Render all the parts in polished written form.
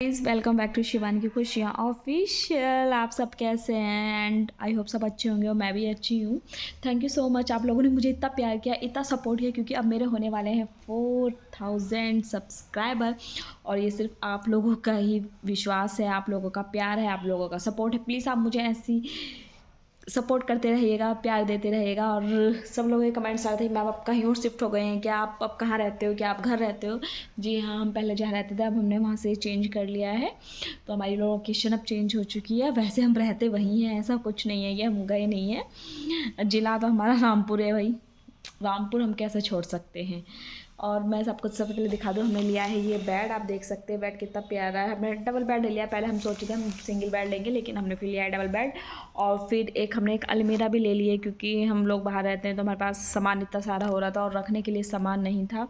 Guys welcome back to Shivani की खुशियाँ official. आप सब कैसे हैं? एंड आई होप सब अच्छे होंगे और मैं भी अच्छी हूँ। थैंक यू सो मच, आप लोगों ने मुझे इतना प्यार किया, इतना सपोर्ट किया, क्योंकि अब मेरे होने वाले हैं 4000 सब्सक्राइबर। और ये सिर्फ आप लोगों का ही विश्वास है, आप लोगों का प्यार है, आप लोगों का सपोर्ट है। प्लीज़ आप मुझे ऐसी सपोर्ट करते रहिएगा, प्यार देते रहिएगा। और सब लोगों के कमेंट्स आए थे कि मैम आप कहीं और शिफ्ट हो गए हैं क्या, आप अब कहाँ रहते हो, क्या आप घर रहते हो? जी हाँ, हम पहले जहाँ रहते थे अब हमने वहाँ से चेंज कर लिया है, तो हमारी लोकेशन अब चेंज हो चुकी है। वैसे हम रहते वहीं हैं, ऐसा कुछ नहीं है कि हम गए नहीं हैं। जिला तो हमारा रामपुर है भाई, रामपुर हम कैसे छोड़ सकते हैं। और मैं सबको सबसे पहले दिखा दूँ, हमने लिया है ये बेड। आप देख सकते हैं बेड कितना प्यारा है। हमने डबल बेड लिया, पहले हम सोचे थे हम सिंगल बेड लेंगे, लेकिन हमने फिर लिया है डबल बेड। और फिर हमने एक अलमीरा भी ले ली है, क्योंकि हम लोग बाहर रहते हैं तो हमारे पास सामान इतना सारा हो रहा था और रखने के लिए सामान नहीं था,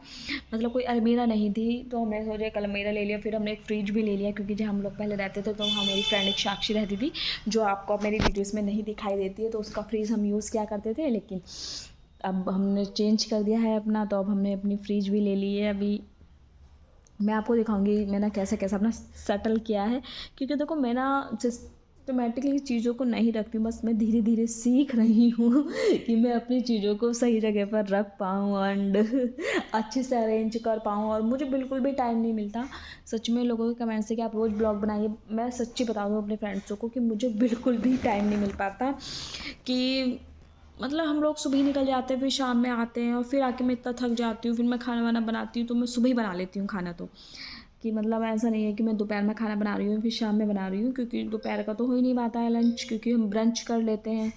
मतलब कोई अलमीरा नहीं थी। तो हमने सोचा एक अलमीरा ले लिया। फिर हमने एक फ्रिज भी ले लिया, क्योंकि जब हम लोग पहले रहते थे तो वहाँ मेरी फ्रेंड एक साक्षी रहती थी, जो आपको मेरी वीडियोज़ में नहीं दिखाई देती है, तो उसका फ्रिज हम यूज़ किया करते थे। लेकिन अब हमने चेंज कर दिया है अपना, तो अब हमने अपनी फ्रिज भी ले ली है। अभी मैं आपको दिखाऊंगी मैंने कैसे कैसे अपना सेटल किया है, क्योंकि देखो मैं ना सिस्टमेटिकली चीज़ों को नहीं रखती हूँ, बस मैं धीरे धीरे सीख रही हूँ कि मैं अपनी चीज़ों को सही जगह पर रख पाऊँ एंड अच्छे से अरेंज कर पाऊँ। और मुझे बिल्कुल भी टाइम नहीं मिलता। सच में लोगों के कमेंट से कि आप रोज़ ब्लॉग बनाइए, मैं सच्ची बता दूँ अपने फ्रेंड्सों को कि मुझे बिल्कुल भी टाइम नहीं मिल पाता। कि मतलब हम लोग सुबह ही निकल जाते हैं, फिर शाम में आते हैं, और फिर आके मैं इतना थक जाती हूँ, फिर मैं खाना वाना बनाती हूँ तो मैं सुबह ही बना लेती हूँ खाना। तो कि मतलब ऐसा नहीं है कि मैं दोपहर में खाना बना रही हूँ फिर शाम में बना रही हूँ, क्योंकि दोपहर का तो हो ही नहीं पाता है लंच, क्योंकि हम ब्रंच कर लेते हैं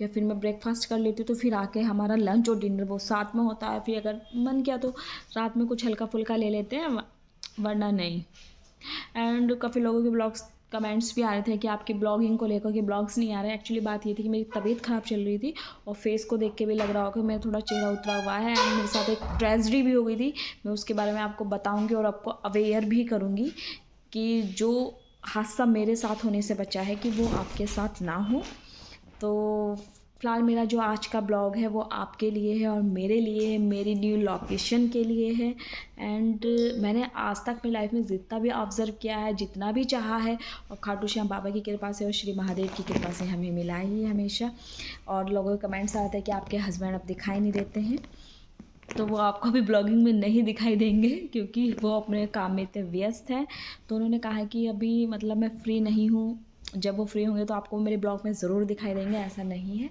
या फिर मैं ब्रेकफास्ट कर लेती हूँ। तो फिर आके हमारा लंच और डिनर वो साथ में होता है। फिर अगर मन किया तो रात में कुछ हल्का फुल्का ले लेते हैं, वरना नहीं। एंड काफ़ी लोगों के ब्लॉग्स कमेंट्स भी आ रहे थे कि आपकी ब्लॉगिंग को लेकर के ब्लॉग्स नहीं आ रहे। एक्चुअली बात ये थी कि मेरी तबीयत ख़राब चल रही थी, और फेस को देख के भी लग रहा होगा कि मेरा थोड़ा चेहरा उतरा हुआ है। एंड मेरे साथ एक ट्रेजेडी भी हो गई थी, मैं उसके बारे में आपको बताऊंगी और आपको अवेयर भी करूंगी कि जो हादसा मेरे साथ होने से बचा है कि वो आपके साथ ना हो। तो फ़िलहाल मेरा जो आज का ब्लॉग है वो आपके लिए है और मेरे लिए है, मेरी न्यू लोकेशन के लिए है। एंड मैंने आज तक अपनी लाइफ में जितना भी ऑब्ज़र्व किया है, जितना भी चाहा है, और खाटू श्याम बाबा की कृपा से और श्री महादेव की कृपा से हमें मिला ही है हमेशा। और लोगों के कमेंट्स आते हैं कि आपके हस्बैंड अब दिखाई नहीं देते हैं, तो वो आपको भी ब्लॉगिंग में नहीं दिखाई देंगे, क्योंकि वो अपने काम में इतने व्यस्त हैं। तो उन्होंने कहा है कि अभी मतलब मैं फ्री नहीं हूँ, जब वो फ्री होंगे तो आपको मेरे ब्लॉग में ज़रूर दिखाई देंगे। ऐसा नहीं है,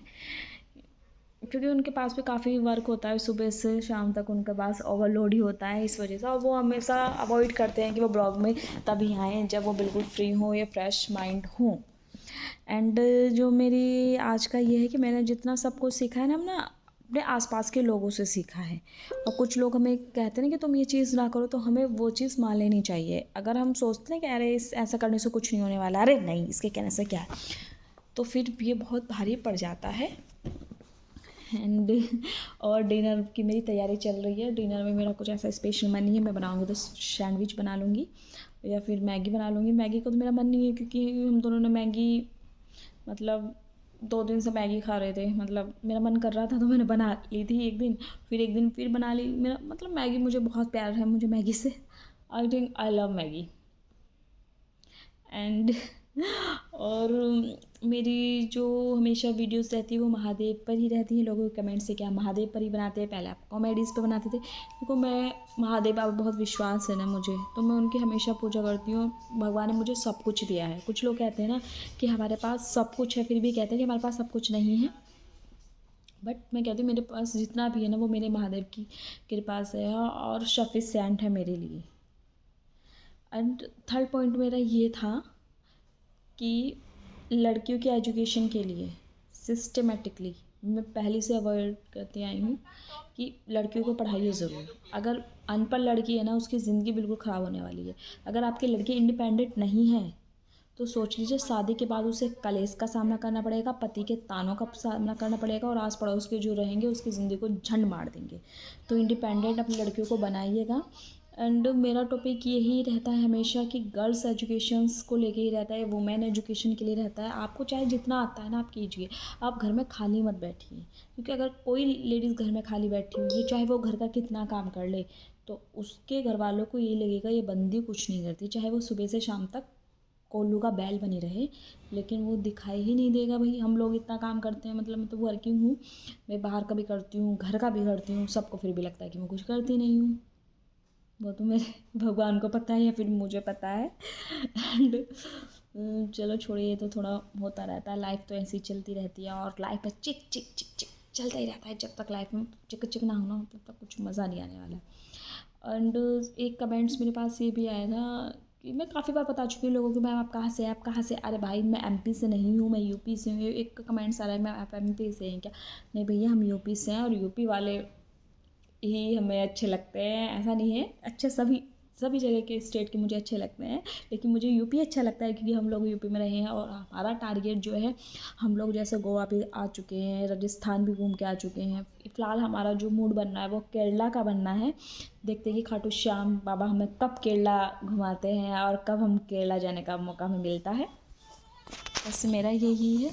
क्योंकि उनके पास भी काफ़ी वर्क होता है, सुबह से शाम तक उनके पास ओवरलोड ही होता है इस वजह से। और वो हमेशा अवॉइड करते हैं कि वो ब्लॉग में तभी आएँ जब वो बिल्कुल फ्री हों या फ्रेश माइंड हों। एंड जो मेरी आज का ये है कि मैंने जितना सब कुछ सीखा है ना अपने आसपास के लोगों से सीखा है। और कुछ लोग हमें कहते हैं कि तुम ये चीज़ ना करो, तो हमें वो चीज़ मान लेनी चाहिए। अगर हम सोचते हैं कि अरे इस ऐसा करने से कुछ नहीं होने वाला, अरे नहीं इसके कहने से क्या है, तो फिर ये बहुत भारी पड़ जाता है। एंड और डिनर की मेरी तैयारी चल रही है। डिनर में मेरा कुछ ऐसा स्पेशल मन नहीं है, मैं बनाऊँगी तो सैंडविच बना लूँगी या फिर मैगी बना लूँगी। मैगी का तो मेरा मन नहीं है, क्योंकि हम दोनों ने मैगी मतलब 2 दिन से मैगी खा रहे थे। मतलब मेरा मन कर रहा था तो मैंने बना ली थी एक दिन, फिर एक दिन फिर बना ली। मेरा मतलब मैगी मुझे बहुत प्यार है, मुझे मैगी से I think I love Maggi. And और मेरी जो हमेशा वीडियोस रहती है वो महादेव पर ही रहती हैं। लोगों के कमेंट से क्या महादेव पर ही बनाते हैं, पहले आप कॉमेडीज़ पे बनाते थे। देखो मैं महादेव बाबा बहुत विश्वास है ना मुझे, तो मैं उनकी हमेशा पूजा करती हूँ। भगवान ने मुझे सब कुछ दिया है। कुछ लोग कहते हैं ना कि हमारे पास सब कुछ है, फिर भी कहते हैं कि हमारे पास सब कुछ नहीं है। बट मैं कहती हूँ मेरे पास जितना भी है ना वो मेरे महादेव की कृपा से है, और सफिशिएंट है मेरे लिए। एंड थर्ड पॉइंट मेरा ये था कि लड़कियों की एजुकेशन के लिए सिस्टमेटिकली मैं पहले से अवॉइड करती आई हूँ कि लड़कियों को पढ़ाइए ज़रूर। अगर अनपढ़ लड़की है ना उसकी ज़िंदगी बिल्कुल ख़राब होने वाली है। अगर आपकी लड़की इंडिपेंडेंट नहीं है तो सोच लीजिए शादी के बाद उसे कलेश का सामना करना पड़ेगा, पति के तानों का सामना करना पड़ेगा, और आस पड़ोस के जो रहेंगे उसकी ज़िंदगी को झंड मार देंगे। तो इंडिपेंडेंट अपनी लड़कियों को बनाइएगा। एंड मेरा टॉपिक यही रहता है हमेशा कि गर्ल्स एजुकेशंस को लेके ही रहता है, वुमेन एजुकेशन के लिए रहता है। आपको चाहे जितना आता है ना आप कीजिए, आप घर में खाली मत बैठिए, क्योंकि अगर कोई लेडीज़ घर में खाली बैठी हुई है, चाहे वो घर का कितना काम कर ले, तो उसके घर वालों को ये लगेगा ये बंदी कुछ नहीं करती, चाहे वो सुबह से शाम तक कोल्लू का बैल बनी रहे, लेकिन वो दिखाई ही नहीं देगा। भाई हम लोग इतना काम करते हैं, मतलब मैं तो वर्किंग हूँ, मैं बाहर का भी करती हूँ, घर का भी करती हूँ, सबको फिर भी लगता है कि मैं कुछ करती नहीं हूँ। वो तो मेरे भगवान को पता है या फिर मुझे पता है। एंड चलो छोड़िए, ये तो थोड़ा होता रहता है, लाइफ तो ऐसी चलती रहती है, और लाइफ में चिक चिक चिक चिक चलता ही रहता है। जब तक लाइफ में चिक चिक ना होना तब तक कुछ मज़ा नहीं आने वाला है। एंड एक कमेंट्स मेरे पास ये भी आया था कि मैं काफ़ी बार बता चुकी हूँ लोगों को, मैम आप कहाँ से हैं, आप कहाँ से? अरे भाई मैं एमपी से नहीं हूँ, मैं यूपी से हूँ। एक कमेंट्स आ रहा है मैम आप एमपी से हैं क्या? नहीं भैया हम यूपी से हैं, और यूपी वाले ही हमें अच्छे लगते हैं, ऐसा नहीं है। अच्छे सभी सभी जगह के स्टेट के मुझे अच्छे लगते हैं, लेकिन मुझे यूपी अच्छा लगता है क्योंकि हम लोग यूपी में रहे हैं, और हमारा टारगेट जो है, हम लोग जैसे गोवा भी आ चुके हैं, राजस्थान भी घूम के आ चुके हैं। फ़िलहाल हमारा जो मूड बनना है वो केरला का बनना है। देखते हैं कि खाटू श्याम बाबा हमें कब केरला घुमाते हैं और कब हम केरला जाने का मौका हमें मिलता है। बस मेरा यही है,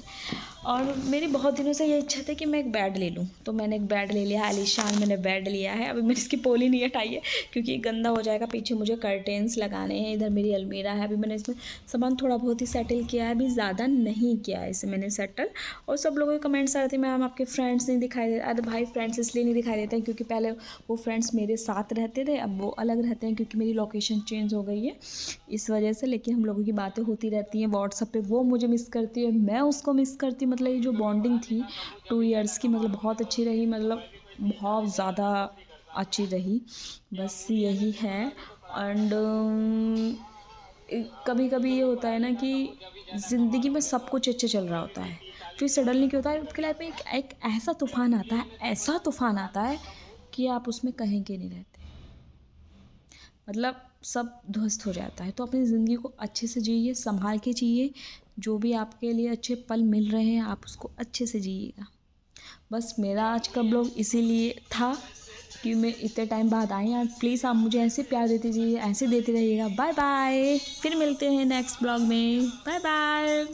और मेरी बहुत दिनों से ये इच्छा थी कि मैं एक बेड ले लूँ, तो मैंने एक बेड ले लिया, आलीशान मैंने बेड लिया है। अभी मैंने इसकी पोली नहीं हटाई है क्योंकि गंदा हो जाएगा। पीछे मुझे कर्टेंस लगाने हैं, इधर मेरी अलमीरा है। अभी मैंने इसमें सामान थोड़ा बहुत ही सेटल किया है, अभी ज़्यादा नहीं किया है इसे मैंने सेटल। और सब लोगों के कमेंट्स आ रहे थे मैम आपके फ्रेंड्स नहीं दिखाई दे। अरे भाई फ्रेंड्स इसलिए नहीं दिखाई देते हैं क्योंकि पहले वो फ्रेंड्स मेरे साथ रहते थे, अब वो अलग रहते हैं क्योंकि मेरी लोकेशन चेंज हो गई है इस वजह से। लेकिन हम लोगों की बातें होती रहती हैं व्हाट्सएप पे, वो मुझे मिस करती है, मैं उसको मिस करती। मतलब ये जो बॉन्डिंग थी 2 इयर्स की, मतलब बहुत अच्छी रही, मतलब बहुत ज़्यादा अच्छी रही। बस यही है। एंड कभी कभी ये होता है ना कि ज़िंदगी में सब कुछ अच्छे चल रहा होता है, फिर सडनली क्या होता है आपकी लाइफ में एक ऐसा तूफ़ान आता है, ऐसा तूफ़ान आता है कि आप उसमें कहीं के नहीं रहते, मतलब सब ध्वस्त हो जाता है। तो अपनी ज़िंदगी को अच्छे से जिए, संभाल के जिए, जो भी आपके लिए अच्छे पल मिल रहे हैं आप उसको अच्छे से जिएगा। बस मेरा आज का ब्लॉग इसीलिए था कि मैं इतने टाइम बाद आई, और प्लीज़ आप मुझे ऐसे प्यार देते जाइए, ऐसे देते रहिएगा। बाय बाय, फिर मिलते हैं नेक्स्ट ब्लॉग में। Bye bye.